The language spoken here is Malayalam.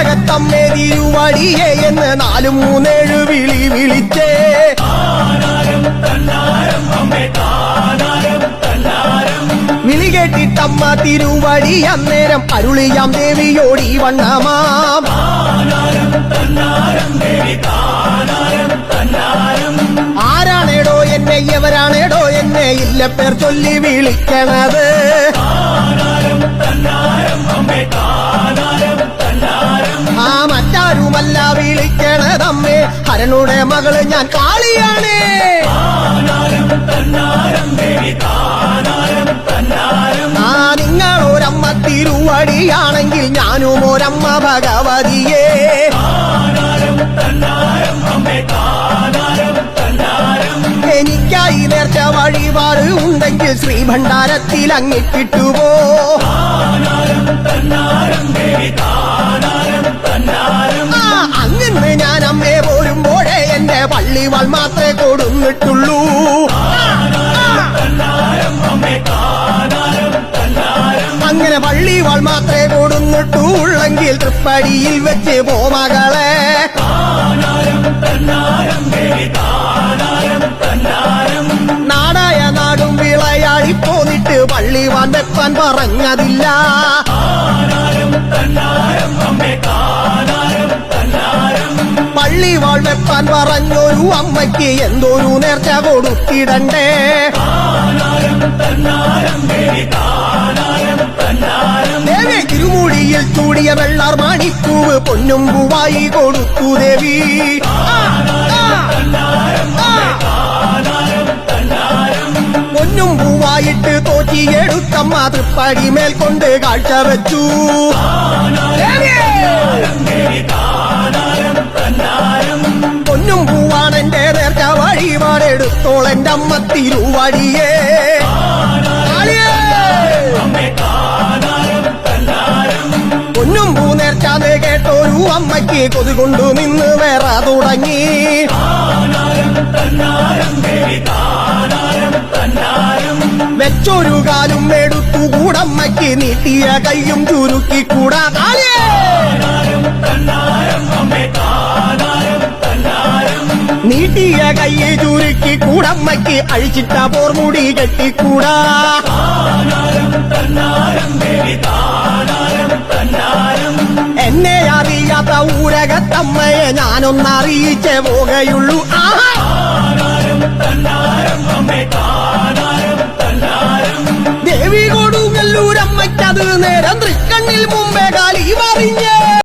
ഊരകത്തമ്മേ തിരുവടിയെ എന്ന് 437 വിളി വിളിച്ചേ. വിളി കേട്ടിട്ടമ്മ തിരുവടി അന്നേരം അരുളിയാം ദേവിയോടി വണ്ണമാം. ആരാണേടോ എന്നെ എവരാണേടോ എന്നെ ഇല്ല പേർ ചൊല്ലി വിളിക്കണത്. ആ മറ്റാരുമല്ല വിളിക്കണതമ്മേ ഹരനുടെ മകള് ഞാൻ കാളിയാണേ. ആ നിങ്ങളൊരമ്മ തിരുവടിയാണെങ്കിൽ ഞാനും ഒരമ്മ ഭഗവതിയേ. എനിക്കായി നേർച്ച വഴിപാട് ഉണ്ടെങ്കിൽ ശ്രീഭണ്ഡാരത്തിൽ അങ്ങിട്ടിട്ടുപോ. അങ്ങനെ ഞാൻ അമ്മേ പോരുമ്പോഴേ എന്റെ പള്ളിവാൾ മാത്രമേ കൊടുന്നിട്ടുള്ളൂ. അങ്ങനെ പള്ളിവാൾ മാത്രമേ കൊടുന്നിട്ടുള്ളെങ്കിൽ തൃപ്പടിയിൽ വെച്ച് പോ മകളെ. നാടായ നാടും വിളയാടി പോന്നിട്ട് പള്ളിവാൻ വെപ്പാൻ പറഞ്ഞതില്ല. പള്ളിവാൾ വെപ്പാൻ പറഞ്ഞൊരു അമ്മയ്ക്ക് എന്തൊരു നേർച്ച കൊടുത്തിടണ്ടേ. ദേവി തിരുമുടിയിൽ ചൂടിയ വെള്ളാർ മാണിപ്പൂവ് പൊന്നും പൂവായി കൊടുത്തു ദേവി. പൊന്നും പൂവായിട്ട് തോറ്റിയെടുത്തമ്മ തൃപ്പടി മേൽ കൊണ്ട് കാഴ്ച വെച്ചു. പൊന്നും പൂവാണെന്റെ നേർച്ച വഴിപാടെടുത്തോളെന്റെ അമ്മ തിരുവടിയേ. പൊന്നും പൂ നേർച്ചാന്ന് കേട്ടൊരു അമ്മയ്ക്ക് കൊതി കൊണ്ടു നിന്ന് വേറ തുടങ്ങി. വെച്ചൊരു കാലും എടുത്തുകൂടമ്മയ്ക്ക് നീട്ടിയ കയ്യും ചുരുക്കിക്കൂടാ. നീട്ടിയ കയ്യെ ചുരുക്കി കൂടമ്മയ്ക്ക് അഴിച്ചിട്ട പോർമുടി കെട്ടിക്കൂടാ. എന്നെ അറിയാത്ത ഊരകത്തമ്മയെ ഞാനൊന്നറിയിച്ചേ പോകയുള്ളൂ. ദേവി കൊടുങ്ങല്ലൂരമ്മയ്ക്കത് നേരം തൃക്കണ്ണിൽ മുമ്പേ കാലി മറിഞ്ഞേ.